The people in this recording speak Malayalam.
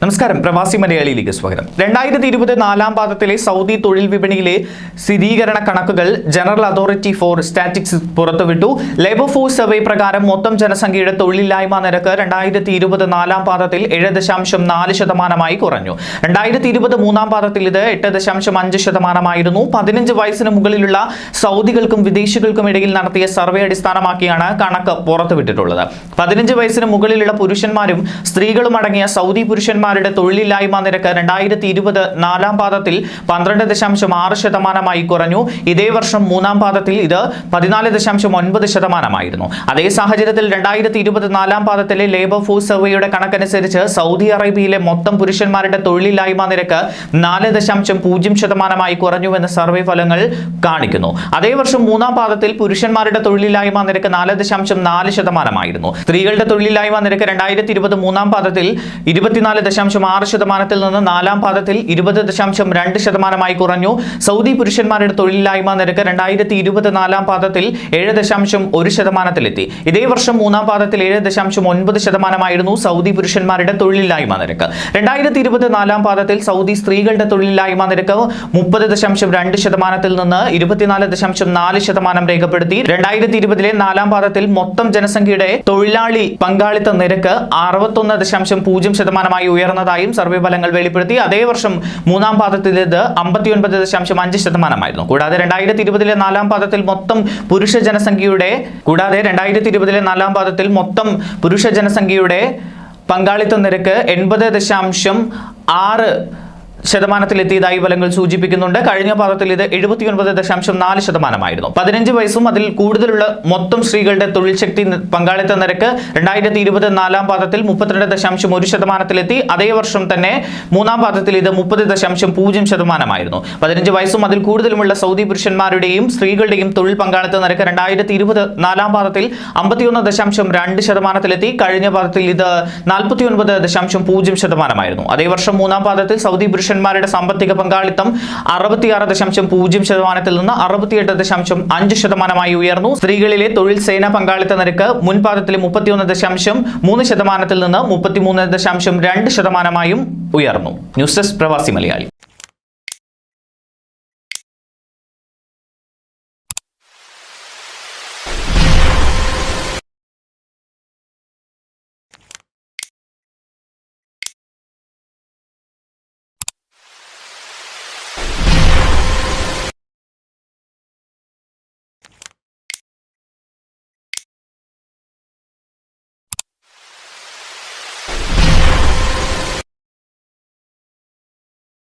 നമസ്കാരം, പ്രവാസി മലയാളിയിലേക്ക് സ്വാഗതം. 2020 നാലാം പാദത്തിലെ സൗദി തൊഴിൽ വിപണിയിലെ സ്ഥിരീകരണ കണക്കുകൾ ജനറൽ അതോറിറ്റി ഫോർ സ്റ്റാറ്റിസ്റ്റിക്സ് പുറത്തുവിട്ടു. ലേബർ ഫോഴ്സ് സർവേ പ്രകാരം മൊത്തം ജനസംഖ്യയുടെ തൊഴിലില്ലായ്മ നിരക്ക് 2020 നാലാം പാദത്തിൽ 7.4% കുറഞ്ഞു. 2020 മൂന്നാം പാദത്തിൽ ഇത് 8.5%. 15 വയസ്സിന് മുകളിലുള്ള സൗദികൾക്കും വിദേശികൾക്കും ഇടയിൽ നടത്തിയ സർവേ അടിസ്ഥാനമാക്കിയാണ് കണക്ക് പുറത്തുവിട്ടിട്ടുള്ളത്. 15 വയസ്സിന് മുകളിലുള്ള പുരുഷന്മാരും സ്ത്രീകളും അടങ്ങിയ സൗദി പുരുഷന്മാർ തൊഴിലില്ലായ്മ നിരക്ക് 2020 നാലാം പാദത്തിൽ 12.6% കുറഞ്ഞു. ഇതേ വർഷം മൂന്നാം പാദത്തിൽ ഇത് 14.9%. അതേ സാഹചര്യത്തിൽ 2020 നാലാം പാദത്തിലെ ലേബർ ഫോഴ്സ് സർവേയുടെ കണക്കനുസരിച്ച് സൗദി അറേബ്യയിലെ മൊത്തം പുരുഷന്മാരുടെ തൊഴിലില്ലായ്മ നിരക്ക് 4.0% കുറഞ്ഞുവെന്ന് സർവേ ഫലങ്ങൾ കാണിക്കുന്നു. അതേ വർഷം മൂന്നാം പാദത്തിൽ പുരുഷന്മാരുടെ തൊഴിലില്ലായ്മ നിരക്ക് 4.4%. സ്ത്രീകളുടെ തൊഴിലില്ലായ്മ നിരക്ക് 2020 മൂന്നാം പാദത്തിൽ 24.6% നിന്ന് നാലാം പാദത്തിൽ 20.2% കുറഞ്ഞു. സൗദി പുരുഷന്മാരുടെ തൊഴിലില്ലായ്മ നിരക്ക് 2020 നാലാം പാദത്തിൽ 7.1%. ഇതേ വർഷം മൂന്നാം പാദത്തിൽ 7.9% സൗദി പുരുഷന്മാരുടെ തൊഴിലില്ലായ്മ നിരക്ക്. 2020 നാലാം പാദത്തിൽ സൗദി സ്ത്രീകളുടെ തൊഴിലില്ലായ്മ നിരക്ക് 30.2% നിന്ന് 24.4% രേഖപ്പെടുത്തി. 2020 നാലാം പാദത്തിൽ മൊത്തം ജനസംഖ്യയുടെ തൊഴിലാളി പങ്കാളിത്ത നിരക്ക് 61.0% ഉയർന്നതായും സർവേ ഫലങ്ങൾ വെളിപ്പെടുത്തി. അതേ വർഷം മൂന്നാം പാദത്തിൽ ഇത് 59.5%. കൂടാതെ 2020 നാലാം പാദത്തിൽ മൊത്തം പുരുഷ ജനസംഖ്യയുടെ പങ്കാളിത്ത നിരക്ക് 80.6%-ലെത്തിയതായി ഫലങ്ങൾ സൂചിപ്പിക്കുന്നുണ്ട്. കഴിഞ്ഞ പാദത്തിൽ ഇത് 79.4%. 15 വയസ്സും അതിൽ കൂടുതലുള്ള മൊത്തം സ്ത്രീകളുടെ തൊഴിൽ ശക്തി പങ്കാളിത്ത നിരക്ക് 2020 നാലാം പാദത്തിൽ 32.1%-ലെത്തി. അതേ വർഷം തന്നെ മൂന്നാം പാദത്തിൽ ഇത് 30.0%. 15 വയസ്സും അതിൽ കൂടുതലുമുള്ള സൗദി പുരുഷന്മാരുടെയും സ്ത്രീകളുടെയും തൊഴിൽ പങ്കാളിത്ത നിരക്ക് 2020 നാലാം പാദത്തിൽ 51.2%-ലെത്തി. കഴിഞ്ഞ പാദത്തിൽ ഇത് 49.0%. അതേ വർഷം മൂന്നാം പാദത്തിൽ സൗദി പുരുഷന്മാരുടെ സാമ്പത്തിക പങ്കാളിത്തം 66.0%-ൽ നിന്ന് 68.5% ഉയർന്നു. സ്ത്രീകളിലെ തൊഴിൽ സേന പങ്കാളിത്ത നിരക്ക് മുൻപാദത്തിലെ 31.3%-ൽ നിന്ന് 33.2% ഉയർന്നു. ന്യൂസ് ഡെസ്ക്, പ്രവാസി മലയാളി.